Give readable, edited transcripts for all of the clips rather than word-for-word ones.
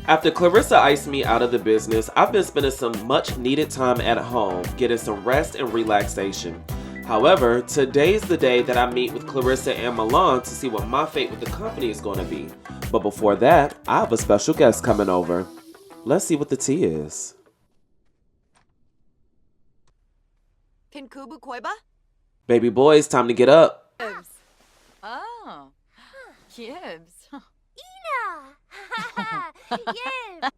After Clarissa iced me out of the business, I've been spending some much needed time at home, getting some rest and relaxation. However, today's the day that I meet with Clarissa and Milan to see what my fate with the company is going to be. But before that, I have a special guest coming over. Let's see what the tea is. Pinkubu Koiba? Baby boy, it's time to get up. Gibbs. Oh. Gibbs. Ina! Yes!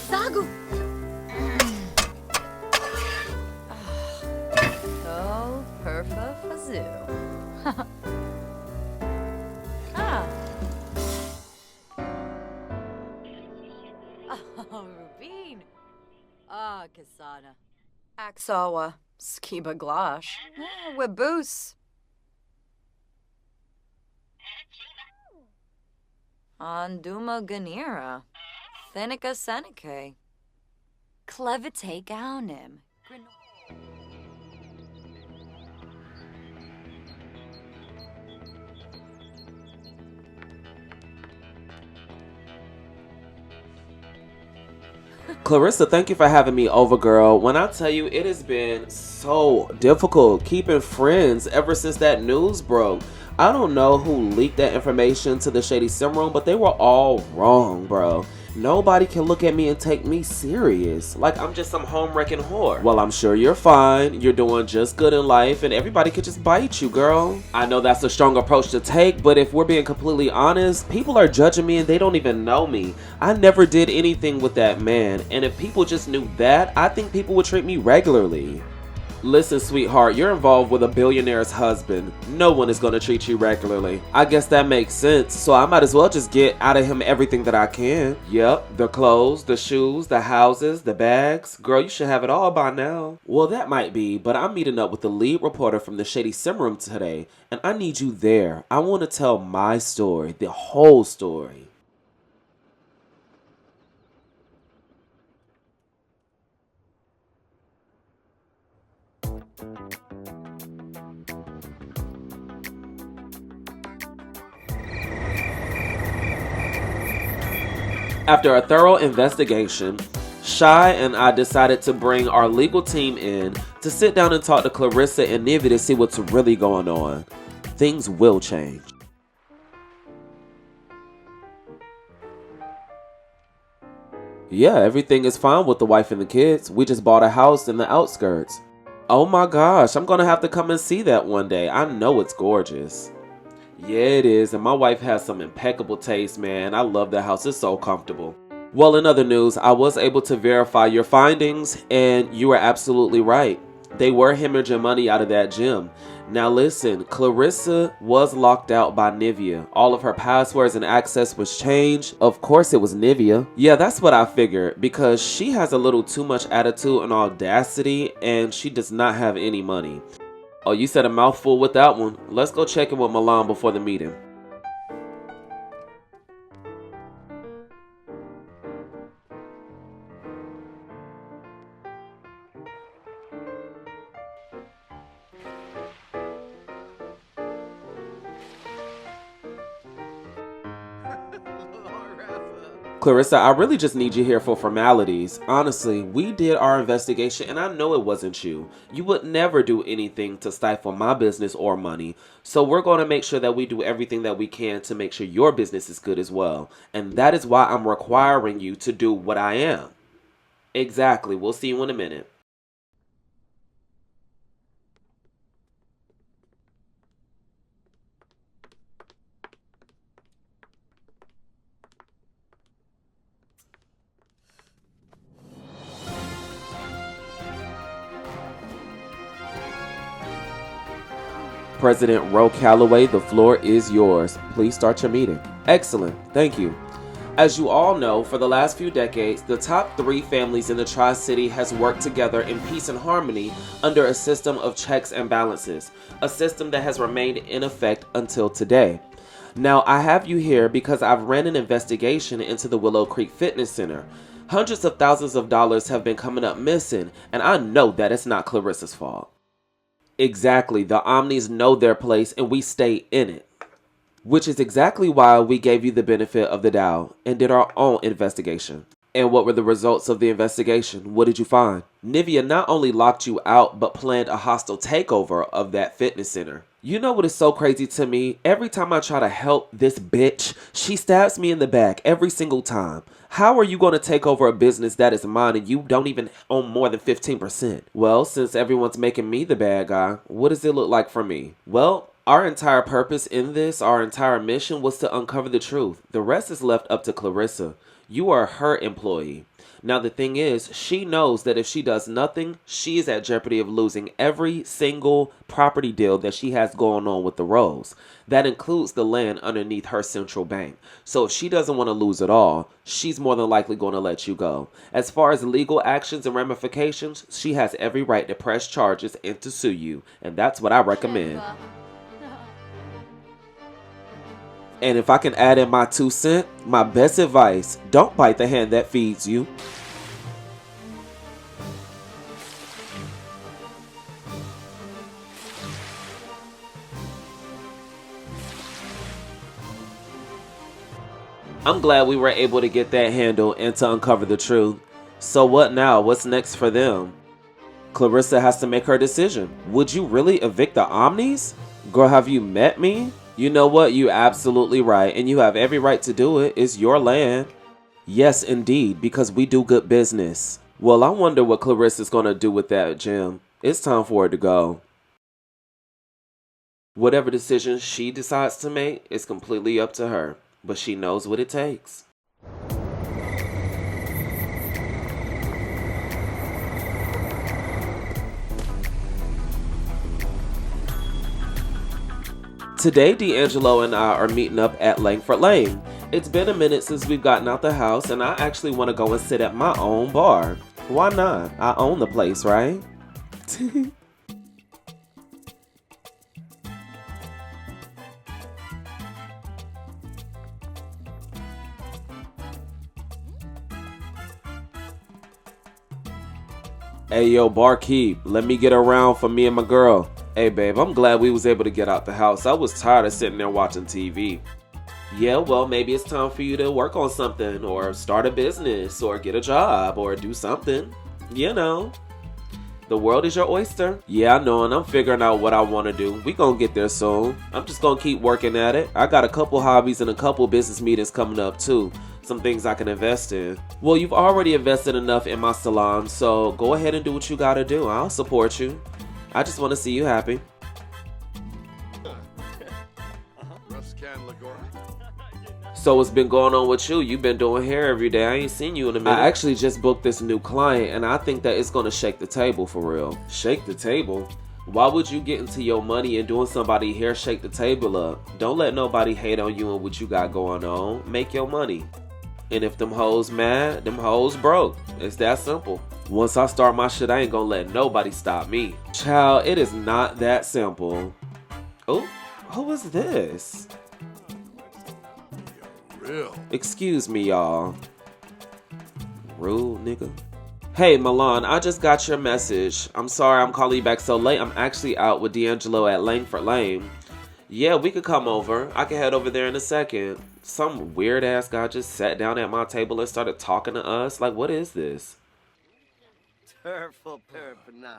Zagu! So perfa fazoo. Ah. Oh, Rubin. Ah, Kasana. Aksawa. Skiba glash. Webus. Anduma ganira. Thenica Seneca. Clevite gaunim. Clarissa, thank you for having me over, girl. When I tell you, it has been so difficult keeping friends ever since that news broke. I don't know who leaked that information to the Shady Sim Room, but they were all wrong, bro. Nobody can look at me and take me serious. Like I'm just some home-wrecking whore. Well, I'm sure you're fine. You're doing just good in life, and everybody could just bite you, girl. I know that's a strong approach to take, but if we're being completely honest, people are judging me and they don't even know me. I never did anything with that man, and if people just knew that, I think people would treat me regularly. Listen, sweetheart, you're involved with a billionaire's husband. No one is going to treat you regularly. I guess that makes sense, so I might as well just get out of him everything that I can. Yep, the clothes, the shoes, the houses, the bags. Girl, you should have it all by now. Well, that might be, but I'm meeting up with the lead reporter from the Shady Sim Room today, and I need you there. I want to tell my story, the whole story. After a thorough investigation, Shy and I decided to bring our legal team in to sit down and talk to Clarissa and Nivi to see what's really going on. Things will change. Yeah, everything is fine with the wife and the kids. We just bought a house in the outskirts. Oh my gosh, I'm gonna have to come and see that one day. I know it's gorgeous. Yeah, it is, and my wife has some impeccable taste, man. I love the house. It's so comfortable. Well, in other news, I was able to verify your findings, and you are absolutely right. They were hemorrhaging money out of that gym. Now listen, Clarissa was locked out by Nivea. All of her passwords and access was changed. Of course it was Nivea. Yeah, that's what I figured, because she has a little too much attitude and audacity, and she does not have any money. Oh, you said a mouthful with that one. Let's go check in with Milan before the meeting. Clarissa, I really just need you here for formalities. Honestly, we did our investigation and I know it wasn't you. You would never do anything to stifle my business or money. So we're going to make sure that we do everything that we can to make sure your business is good as well. And that is why I'm requiring you to do what I am. Exactly. We'll see you in a minute. President Roe Calloway, the floor is yours. Please start your meeting. Excellent. Thank you. As you all know, for the last few decades, the top 3 families in the Tri-City has worked together in peace and harmony under a system of checks and balances, a system that has remained in effect until today. Now, I have you here because I've ran an investigation into the Willow Creek Fitness Center. Hundreds of thousands of dollars have been coming up missing, and I know that it's not Clarissa's fault. Exactly, the Omnis know their place and we stay in it. Which is exactly why we gave you the benefit of the doubt and did our own investigation. And what were the results of the investigation? What did you find? Nivea not only locked you out, but planned a hostile takeover of that fitness center. You know what is so crazy to me? Every time I try to help this bitch, she stabs me in the back every single time. How are you going to take over a business that is mine and you don't even own more than 15%? Well, since everyone's making me the bad guy, what does it look like for me? Well, our entire purpose in this, our entire mission was to uncover the truth. The rest is left up to Clarissa. You are her employee. Now the thing is, she knows that if she does nothing, she is at jeopardy of losing every single property deal that she has going on with the Rose. That includes the land underneath her central bank. So if she doesn't want to lose it all, she's more than likely going to let you go. As far as legal actions and ramifications, she has every right to press charges and to sue you. And that's what I recommend. And if I can add in my 2 cents, my best advice, don't bite the hand that feeds you. I'm glad we were able to get that handle and to uncover the truth. So what now? What's next for them? Clarissa has to make her decision. Would you really evict the Omnis? Girl, have you met me? You know what? You're absolutely right, and you have every right to do it. It's your land. Yes, indeed, because we do good business. Well, I wonder what Clarissa's going to do with that gym. It's time for her to go. Whatever decision she decides to make is completely up to her, but she knows what it takes. Today, D'Angelo and I are meeting up at Langford Lane. It's been a minute since we've gotten out the house, and I actually want to go and sit at my own bar. Why not? I own the place, right? Hey, yo, barkeep, let me get around for me and my girl. Hey babe, I'm glad we was able to get out the house. I was tired of sitting there watching TV. Yeah, well, maybe it's time for you to work on something, or start a business, or get a job, or do something. You know, the world is your oyster. Yeah, I know, and I'm figuring out what I want to do. We gonna get there soon. I'm just gonna keep working at it. I got a couple hobbies and a couple business meetings coming up too. Some things I can invest in. Well, you've already invested enough in my salon, so go ahead and do what you gotta do. I'll support you. I just want to see you happy. So what's been going on with you? You've been doing hair every day. I ain't seen you in a minute. I actually just booked this new client, and I think that it's gonna shake the table for real. Shake the table? Why would you get into your money and doing somebody hair shake the table up? Don't let nobody hate on you and what you got going on. Make your money. And if them hoes mad, them hoes broke. It's that simple. Once I start my shit, I ain't gonna let nobody stop me. Child, it is not that simple. Oh, who is this? Real. Excuse me, y'all. Rude nigga. Hey, Milan, I just got your message. I'm sorry I'm calling you back so late. I'm actually out with D'Angelo at Langford Lane. Yeah, we could come over. I can head over there in a second. Some weird ass guy just sat down at my table and started talking to us. Like, what is this? Turful perpana.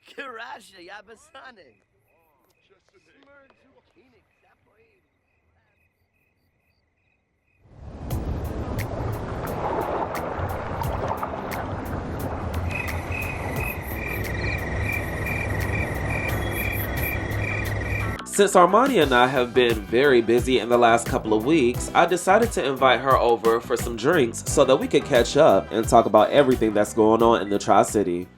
Kirasha Yabasane. Since Armani and I have been very busy in the last couple of weeks, I decided to invite her over for some drinks so that we could catch up and talk about everything that's going on in the Tri-City.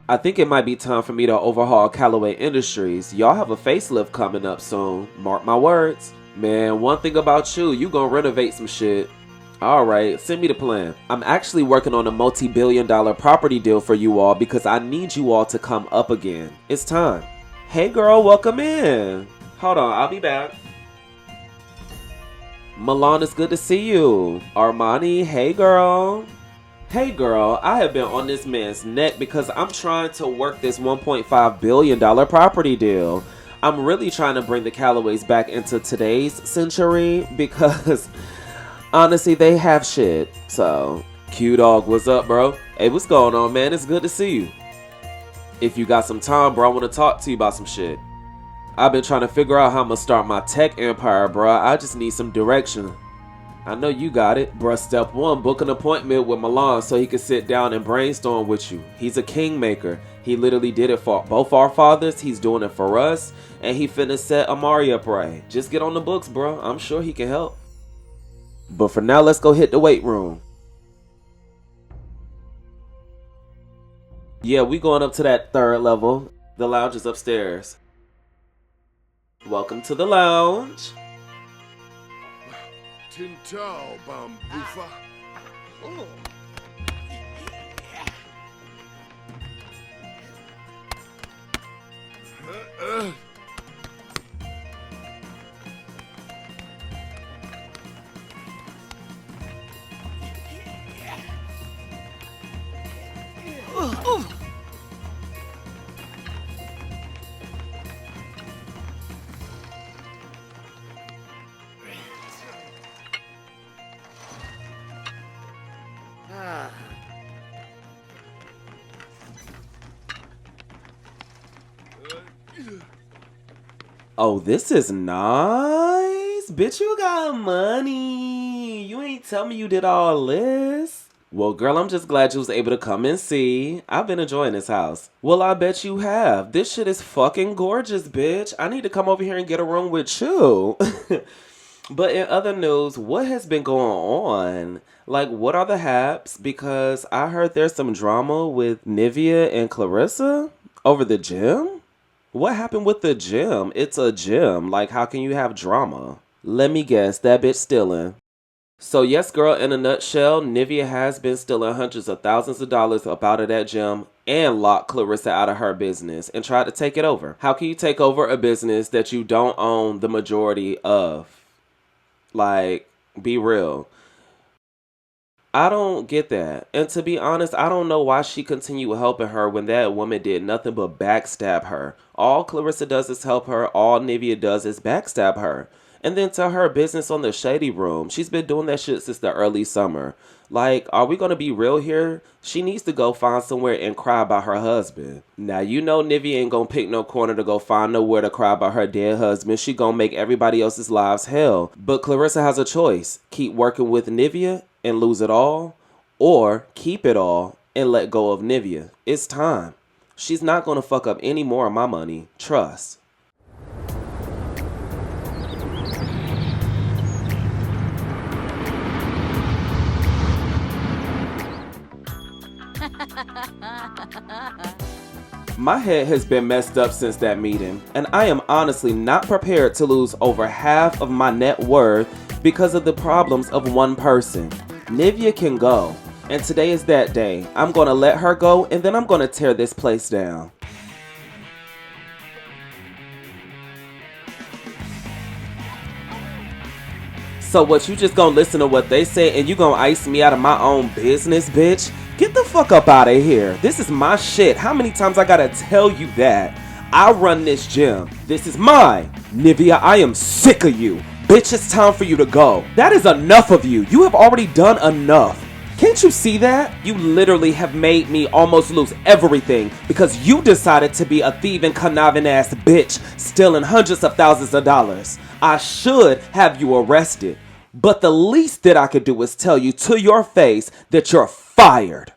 I think it might be time for me to overhaul Callaway Industries. Y'all have a facelift coming up soon. Mark my words. Man, one thing about you gonna renovate some shit. Alright, send me the plan. I'm actually working on a multi-billion-dollar property deal for you all because I need you all to come up again. It's time. Hey girl, welcome in. Hold on, I'll be back. Milan, it's good to see you. Armani, hey girl. Hey girl, I have been on this man's neck because I'm trying to work this $1.5 billion property deal. I'm really trying to bring the Callaways back into today's century because honestly, they have shit. So, Q-Dog, what's up, bro? Hey, what's going on, man? It's good to see you. If you got some time, bro, I want to talk to you about some shit. I've been trying to figure out how I'm going to start my tech empire, bro. I just need some direction. I know you got it. Bruh, step one, book an appointment with Milan so he can sit down and brainstorm with you. He's a kingmaker. He literally did it for both our fathers. He's doing it for us. And he finna set Amari up right. Just get on the books, bro. I'm sure he can help. But for now, let's go hit the weight room. Yeah, we going up to that third level. The lounge is upstairs. Welcome to the lounge. Tintao, Bambufa. Oh, this is nice. Bitch, you got money. You ain't tell me you did all this. Well, girl, I'm just glad you was able to come and see. I've been enjoying this house. Well, I bet you have. This shit is fucking gorgeous, bitch. I need to come over here and get a room with you. But in other news, what has been going on? Like, what are the haps? Because I heard there's some drama with Nivea and Clarissa over the gym. What happened with the gym? It's a gym. Like, how can you have drama? Let me guess, that bitch stealing. So yes, girl, in a nutshell, Nivea has been stealing hundreds of thousands of dollars up out of that gym and locked Clarissa out of her business and tried to take it over. How can you take over a business that you don't own the majority of? Like, be real. I don't get that. And to be honest, I don't know why she continued helping her when that woman did nothing but backstab her. All Clarissa does is help her. All Nivea does is backstab her. And then to her business on the Shady Room, she's been doing that shit since the early summer. Like, are we gonna be real here? She needs to go find somewhere and cry about her husband. Now, you know Nivea ain't gonna pick no corner to go find nowhere to cry about her dead husband. She gonna make everybody else's lives hell. But Clarissa has a choice. Keep working with Nivea and lose it all, or keep it all and let go of Nivea. It's time. She's not gonna fuck up any more of my money. Trust. My head has been messed up since that meeting, and I am honestly not prepared to lose over half of my net worth because of the problems of one person. Nivea can go, and today is that day. I'm gonna let her go, and then I'm gonna tear this place down. So what, you just gonna listen to what they say and you gonna ice me out of my own business, bitch? Get the fuck up out of here. This is my shit. How many times I gotta tell you that? I run this gym. This is mine. Nivea, I am sick of you. Bitch, it's time for you to go. That is enough of you. You have already done enough. Can't you see that? You literally have made me almost lose everything because you decided to be a thieving, conniving ass bitch, stealing hundreds of thousands of dollars. I should have you arrested, but the least that I could do is tell you to your face that you're fired.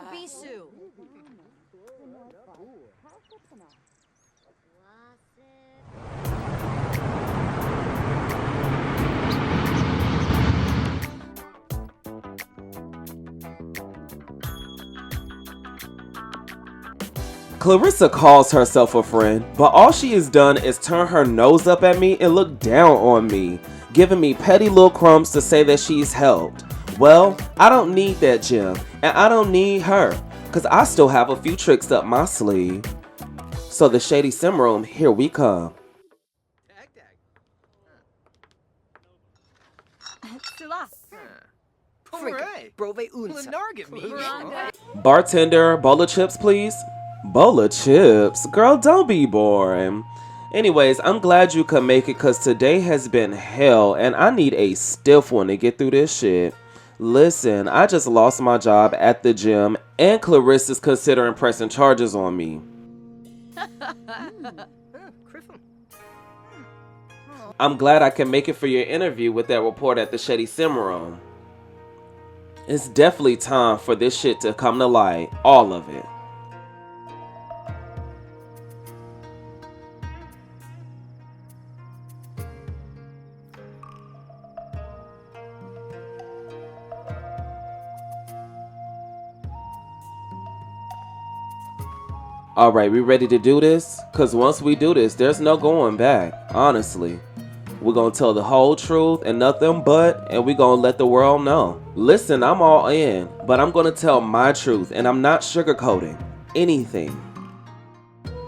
Clarissa calls herself a friend, but all she has done is turn her nose up at me and look down on me, giving me petty little crumbs to say that she's helped. Well, I don't need that gym, and I don't need her, because I still have a few tricks up my sleeve. So the Shady Sim Room, here we come. Bartender, bowl of chips, please. Bowl of chips? Girl, don't be boring. Anyways, I'm glad you could make it because today has been hell and I need a stiff one to get through this shit. Listen, I just lost my job at the gym and Clarissa's considering pressing charges on me. I'm glad I can make it for your interview with that report at the Shady Sim Room. It's definitely time for this shit to come to light. All of it. Alright, we ready to do this? Cause once we do this, there's no going back, honestly. We're gonna tell the whole truth and nothing but, and we're gonna let the world know. Listen, I'm all in, but I'm gonna tell my truth, and I'm not sugarcoating anything.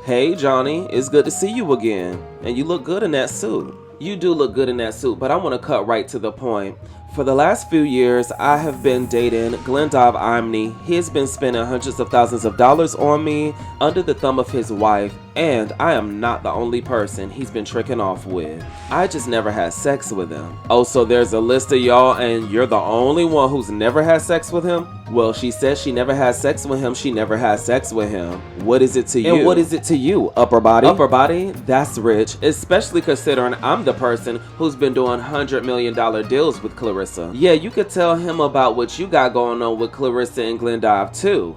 Hey Johnny, it's good to see you again, and you look good in that suit. You do look good in that suit, but I wanna cut right to the point. For the last few years, I have been dating Glendive Imney. He has been spending hundreds of thousands of dollars on me under the thumb of his wife, and I am not the only person he's been tricking off with. I just never had sex with him. Oh, so there's a list of y'all and you're the only one who's never had sex with him? Well, she says she never had sex with him. She never had sex with him. What is it to you? And what is it to you, upper body? Upper body? That's rich, especially considering I'm the person who's been doing $100 million deals with Clarissa. Yeah, you could tell him about what you got going on with Clarissa and Glendive too.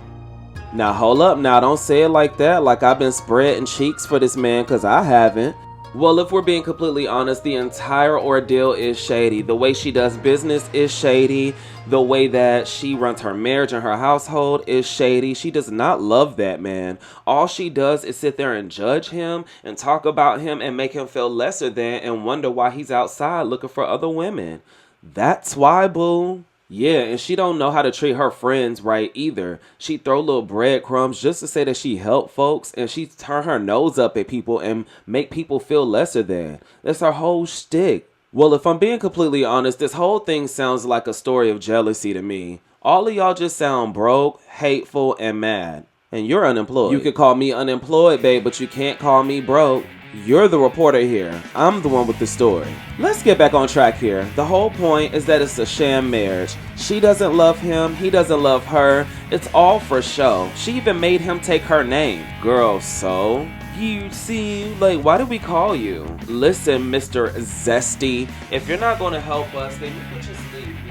Now hold up, now don't say it like that, like I've been spreading cheeks for this man, cause I haven't. Well, if we're being completely honest, the entire ordeal is shady. The way she does business is shady. The way that she runs her marriage and her household is shady. She does not love that man. All she does is sit there and judge him and talk about him and make him feel lesser than and wonder why he's outside looking for other women. That's why, boo. Yeah, and she don't know how to treat her friends right either. She throw little breadcrumbs just to say that she help folks, and she turn her nose up at people and make people feel lesser than. That's her whole shtick. Well, if I'm being completely honest, this whole thing sounds like a story of jealousy to me. All of y'all just sound broke, hateful, and mad. And you're unemployed. You could call me unemployed, babe, but you can't call me broke. You're the reporter here. I'm the one with the story. Let's get back on track here. The whole point is that it's a sham marriage. She doesn't love him. He doesn't love her. It's all for show. She even made him take her name. Girl, so? You see, like, why do we call you? Listen, Mr. Zesty, if you're not going to help us, then you can just leave.